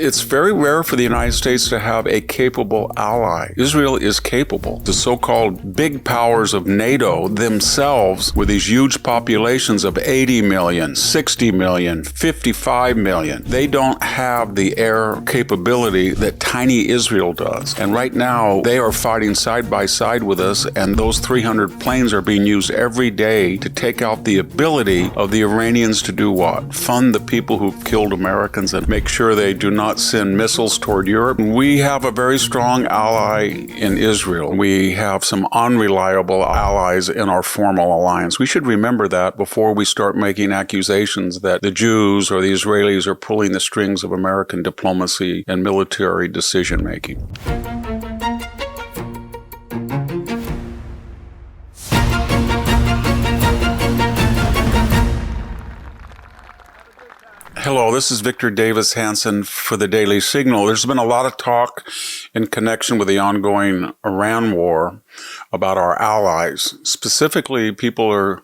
It's very rare for the United States to have a capable ally. Israel is capable. The so-called big powers of NATO themselves, with these huge populations of 80 million, 60 million, 55 million, they don't have the air capability that tiny Israel does. And right now, they are fighting side by side with us, and those 300 planes are being used every day to take out the ability of the Iranians to do what? Fund the people who've killed Americans and make sure they do not send missiles toward Europe. We have a very strong ally in Israel. We have some unreliable allies in our formal alliance. We should remember that before we start making accusations that the Jews or the Israelis are pulling the strings of American diplomacy and military decision-making. Hello, this is Victor Davis Hanson for the Daily Signal. There's been a lot of talk in connection with the ongoing Iran war about our allies. Specifically, people are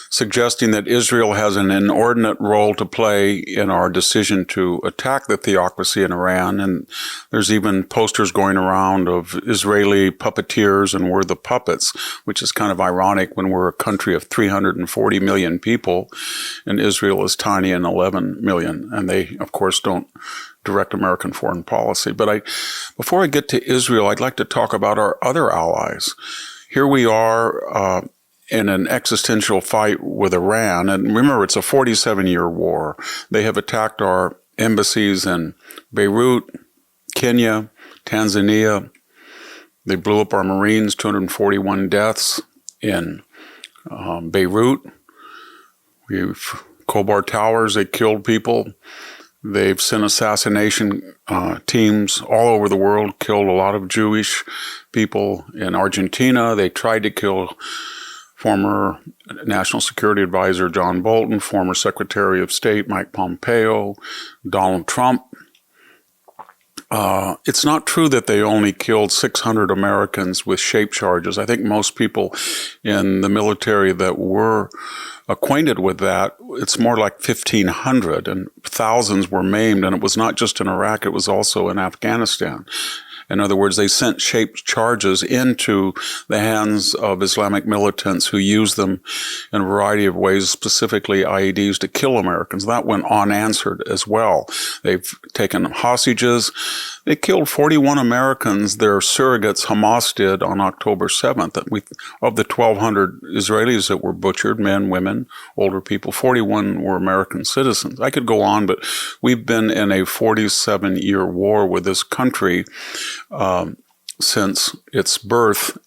suggesting that Israel has an inordinate role to play in our decision to attack the theocracy in Iran. And there's even posters going around of Israeli puppeteers and we're the puppets, which is kind of ironic when we're a country of 340 million people and Israel is tiny and 11 million. And they, of course, don't direct American foreign policy. But before I get to Israel, I'd like to talk about our other allies. Here we are, in an existential fight with Iran. And remember, it's a 47-year war. They have attacked our embassies in Beirut, Kenya, Tanzania. They blew up our Marines, 241 deaths in Beirut. Khobar Towers, they killed people. They've sent assassination teams all over the world, killed a lot of Jewish people in Argentina. They tried to kill former National Security Advisor John Bolton, former Secretary of State Mike Pompeo, Donald Trump. It's not true that they only killed 600 Americans with shape charges. I think most people in the military that were acquainted with that, it's more like 1,500, and thousands were maimed. And it was not just in Iraq, it was also in Afghanistan. In other words, they sent shaped charges into the hands of Islamic militants who used them in a variety of ways, specifically IEDs, to kill Americans. That went unanswered as well. They've taken hostages. They killed 41 Americans, their surrogates Hamas did on October 7th. Of the 1,200 Israelis that were butchered, men, women, older people, 41 were American citizens. I could go on, but we've been in a 47-year war with this country since its birth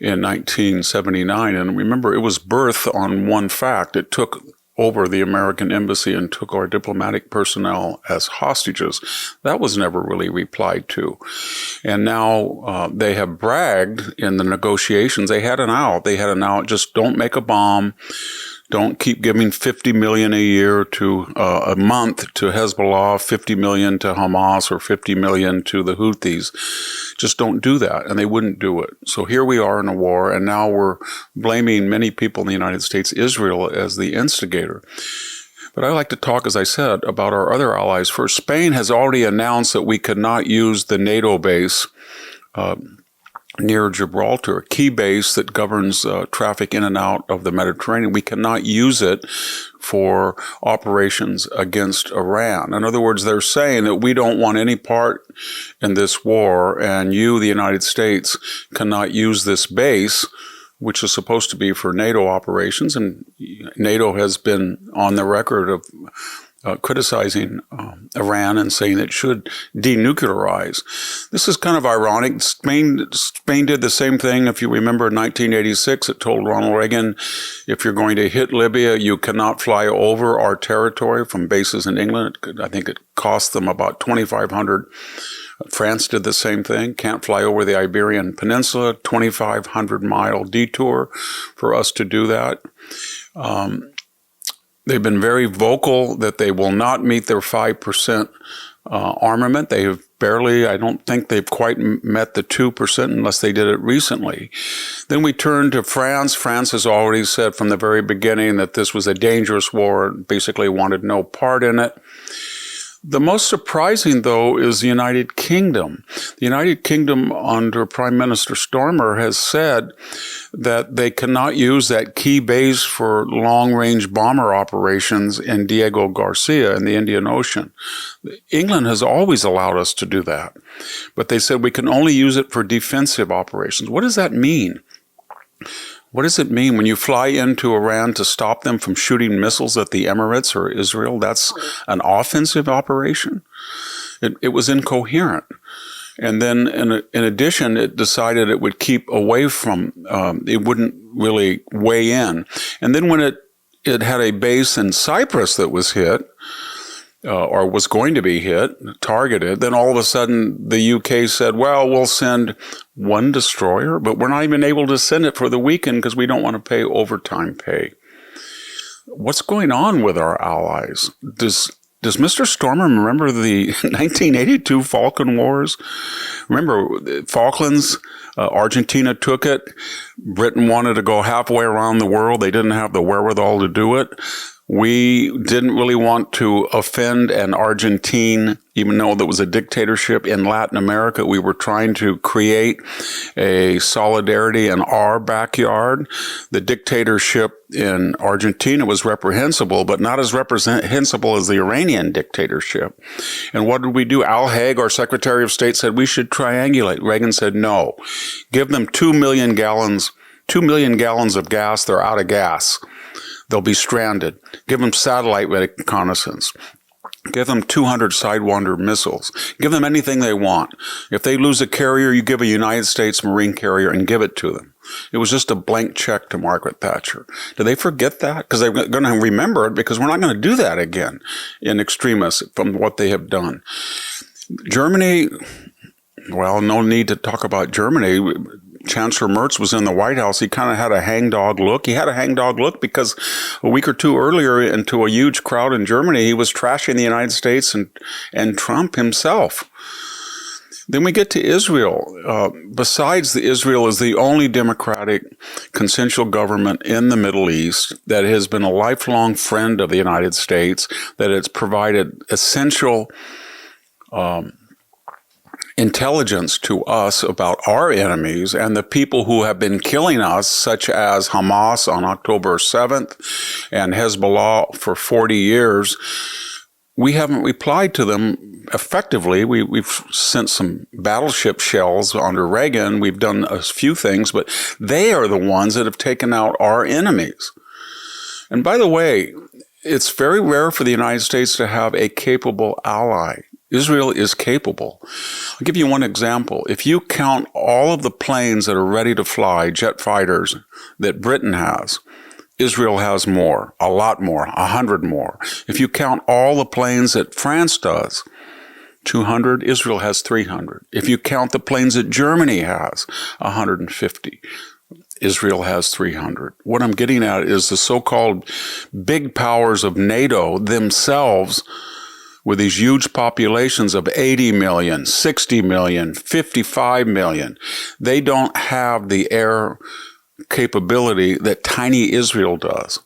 in 1979. And remember, it was birthed on one fact. It took over the American embassy and took our diplomatic personnel as hostages. That was never really replied to. And now they have bragged in the negotiations. They had an out. Just don't make a bomb. Don't keep giving $50 million a year to a month to Hezbollah, $50 million to Hamas, or $50 million to the Houthis. Just don't do that. And they wouldn't do it. So here we are in a war, and now we're blaming many people in the United States, Israel, as the instigator. But I like to talk, as I said, about our other allies. First, Spain has already announced that we could not use the NATO base near Gibraltar, a key base that governs traffic in and out of the Mediterranean. We cannot use it for operations against Iran. In other words, they're saying that we don't want any part in this war, and you, the United States, cannot use this base, which is supposed to be for NATO operations. And NATO has been on the record of criticizing Iran and saying it should denuclearize. This is kind of ironic. Spain did the same thing. If you remember, in 1986, it told Ronald Reagan, if you're going to hit Libya, you cannot fly over our territory from bases in England. I think it cost them about 2,500. France did the same thing. Can't fly over the Iberian Peninsula, 2,500-mile detour for us to do that. They've been very vocal that they will not meet their 5% armament. They have I don't think they've quite met the 2% unless they did it recently. Then we turn to France. France has already said from the very beginning that this was a dangerous war and basically wanted no part in it. The most surprising, though, is the United Kingdom. The United Kingdom, under Prime Minister Starmer, has said that they cannot use that key base for long-range bomber operations in Diego Garcia in the Indian Ocean. England has always allowed us to do that, but they said we can only use it for defensive operations. What does that mean? What does it mean when you fly into Iran to stop them from shooting missiles at the Emirates or Israel? That's an offensive operation? It was incoherent. And then, in addition, it decided it would keep away from, it wouldn't really weigh in. And then when it had a base in Cyprus that was hit, or was going to be hit, targeted, then all of a sudden the UK said, well, we'll send one destroyer, but we're not even able to send it for the weekend because we don't want to pay overtime pay. What's going on with our allies? Does Mr. Stormer remember the 1982 Falkland Wars? Remember Falklands? Argentina took it. Britain wanted to go halfway around the world. They didn't have the wherewithal to do it. We didn't really want to offend an Argentine, even though there was a dictatorship in Latin America. We were trying to create a solidarity in our backyard. The dictatorship in Argentina was reprehensible, but not as reprehensible as the Iranian dictatorship. And what did we do? Al Haig, our Secretary of State, said we should triangulate. Reagan said no. Give them 2 million gallons of gas. They're out of gas. They'll be stranded. Give them satellite reconnaissance. Give them 200 Sidewinder missiles. Give them anything they want. If they lose a carrier, you give a United States Marine carrier and give it to them. It was just a blank check to Margaret Thatcher. Do they forget that? Because they're going to remember it, because we're not going to do that again in extremis from what they have done. Germany, well, no need to talk about Germany. Chancellor Merz was in the White House. He kind of had a hangdog look. He had a hangdog look because a week or two earlier, into a huge crowd in Germany, he was trashing the United States and Trump himself. Then we get to Israel. Besides, Israel is the only democratic consensual government in the Middle East that has been a lifelong friend of the United States, that it's provided essential intelligence to us about our enemies and the people who have been killing us, such as Hamas on October 7th and Hezbollah for 40 years. We haven't replied to them effectively. We've sent some battleship shells under Reagan. We've done a few things, but they are the ones that have taken out our enemies. And by the way, it's very rare for the United States to have a capable ally. Israel is capable. I'll give you one example. If you count all of the planes that are ready to fly, jet fighters, that Britain has, Israel has more, a lot more, 100 more. If you count all the planes that France does, 200, Israel has 300. If you count the planes that Germany has, 150. Israel has 300. What I'm getting at is the so-called big powers of NATO themselves, with these huge populations of 80 million, 60 million, 55 million, they don't have the air capability that tiny Israel does.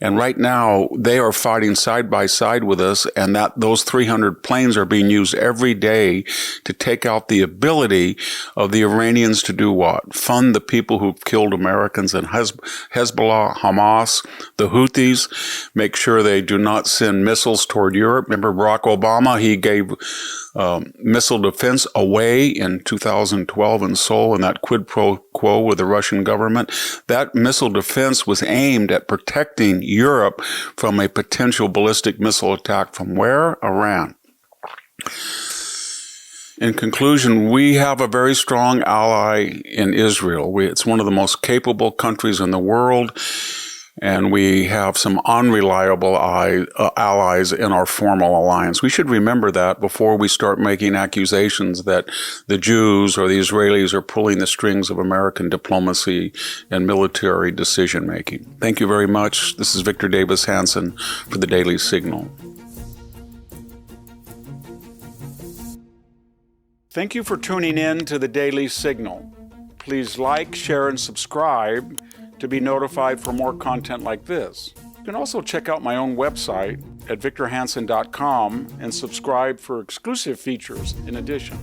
And right now, they are fighting side by side with us, and those 300 planes are being used every day to take out the ability of the Iranians to do what? Fund the people who've killed Americans in Hezbollah, Hamas, the Houthis, make sure they do not send missiles toward Europe. Remember Barack Obama, he gave missile defense away in 2012 in Seoul in that quid pro quo with the Russian government. That missile defense was aimed at protecting Europe from a potential ballistic missile attack from where? Iran. In conclusion, we have a very strong ally in Israel. It's one of the most capable countries in the world, and we have some unreliable allies in our formal alliance. We should remember that before we start making accusations that the Jews or the Israelis are pulling the strings of American diplomacy and military decision-making. Thank you very much. This is Victor Davis Hanson for the Daily Signal. Thank you for tuning in to the Daily Signal. Please like, share, and subscribe to be notified for more content like this. can also check out my own website at victorhanson.com and subscribe for exclusive features in addition.